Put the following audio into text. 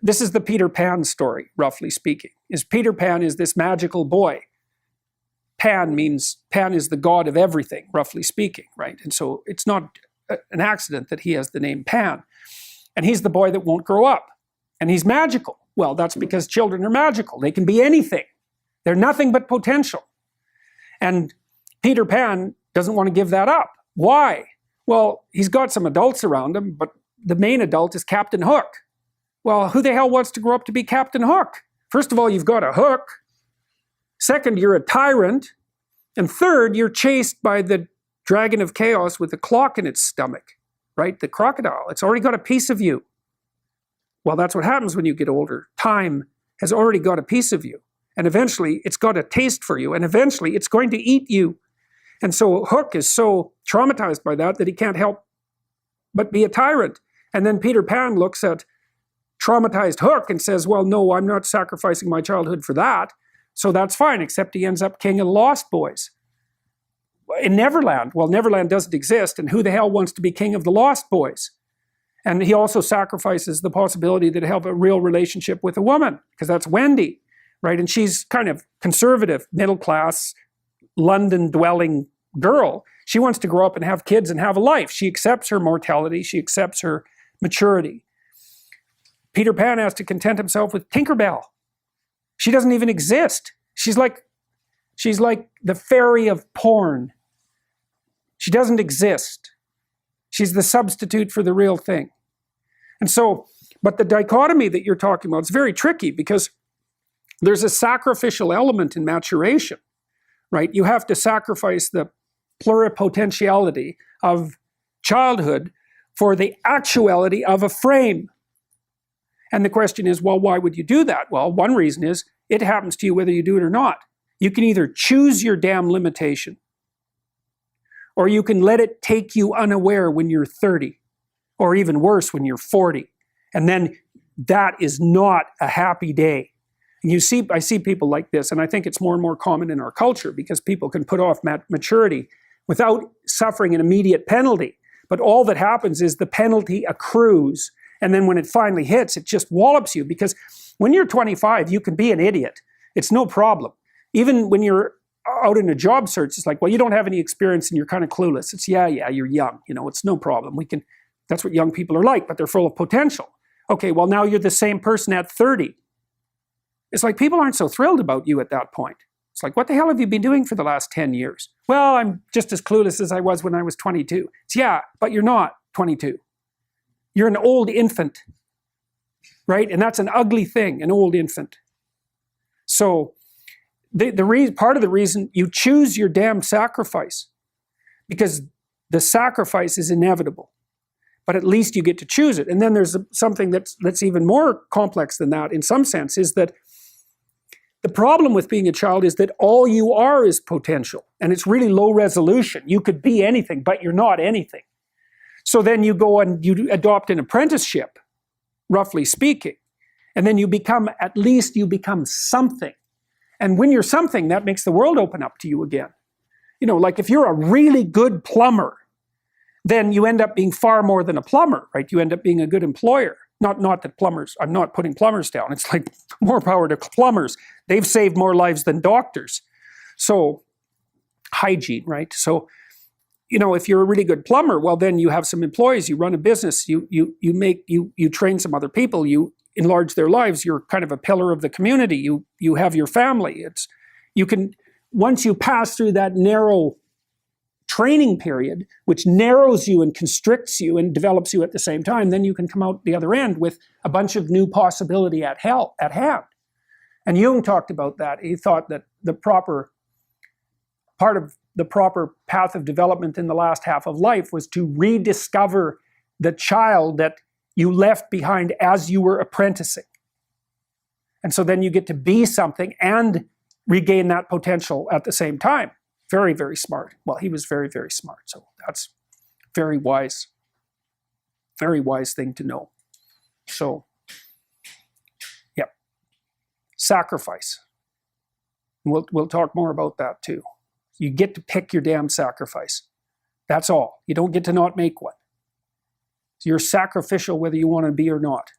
this is the Peter Pan story, roughly speaking. Peter Pan is this magical boy. Pan is the god of everything, roughly speaking, right? And so it's not an accident that he has the name Pan. And he's the boy that won't grow up. And he's magical. Well, that's because children are magical. They can be anything. They're nothing but potential. And Peter Pan doesn't want to give that up. Why? Well, he's got some adults around him, but the main adult is Captain Hook. Well, who the hell wants to grow up to be Captain Hook? First of all, you've got a hook. Second, you're a tyrant. And third, you're chased by the dragon of chaos with a clock in its stomach, right? The crocodile. It's already got a piece of you. Well, that's what happens when you get older. Time has already got a piece of you. And eventually, it's got a taste for you. And eventually, it's going to eat you. And so Hook is so traumatized by that he can't help but be a tyrant. And then Peter Pan looks at traumatized Hook and says, well, no, I'm not sacrificing my childhood for that. So that's fine, except he ends up king of the Lost Boys. In Neverland, well, Neverland doesn't exist, and who the hell wants to be king of the Lost Boys? And he also sacrifices the possibility that he'll have a real relationship with a woman, because that's Wendy, right? And she's kind of conservative, middle-class, London-dwelling girl. She wants to grow up and have kids and have a life. She accepts her mortality. She accepts her maturity. Peter Pan has to content himself with Tinkerbell. She doesn't even exist. She's like the fairy of porn. She doesn't exist. She's the substitute for the real thing. And so, but the dichotomy that you're talking about is very tricky because there's a sacrificial element in maturation, right? You have to sacrifice the pluripotentiality of childhood for the actuality of a frame. And the question is, well, why would you do that? Well, one reason is it happens to you whether you do it or not. You can either choose your damn limitation, or you can let it take you unaware when you're 30, or even worse, when you're 40. And then that is not a happy day. And I see people like this, and I think it's more and more common in our culture because people can put off maturity without suffering an immediate penalty. But all that happens is the penalty accrues. And then when it finally hits, it just wallops you, because when you're 25, you can be an idiot. It's no problem. Even when you're out in a job search, it's like, well, you don't have any experience and you're kind of clueless. It's, yeah, you're young. It's no problem. That's what young people are like, but they're full of potential. Okay, well, now you're the same person at 30. It's like people aren't so thrilled about you at that point. It's like, what the hell have you been doing for the last 10 years? Well, I'm just as clueless as I was when I was 22. It's, yeah, but you're not 22. You're an old infant, right? And that's an ugly thing, an old infant. So part of the reason you choose your damn sacrifice, because the sacrifice is inevitable, but at least you get to choose it. And then there's something that's even more complex than that in some sense, is that the problem with being a child is that all you are is potential, and it's really low resolution. You could be anything, but you're not anything. So then you go and you adopt an apprenticeship, roughly speaking, and then you become something. And when you're something, that makes the world open up to you again. Like if you're a really good plumber, then you end up being far more than a plumber, right? You end up being a good employer. Not that plumbers, I'm not putting plumbers down. It's like more power to plumbers. They've saved more lives than doctors. So hygiene, right? So, if you're a really good plumber, well, then you have some employees, you run a business, you train some other people, you enlarge their lives, you're kind of a pillar of the community, you have your family. Once you pass through that narrow training period, which narrows you and constricts you and develops you at the same time, then you can come out the other end with a bunch of new possibility at hand. And Jung talked about that. He thought that the proper path of development in the last half of life was to rediscover the child that you left behind as you were apprenticing. And so then you get to be something and regain that potential at the same time. Very, very smart. Well, he was very, very smart. So that's very wise thing to know. So, yeah, sacrifice. We'll talk more about that too. You get to pick your damn sacrifice. That's all. You don't get to not make one. So you're sacrificial whether you want to be or not.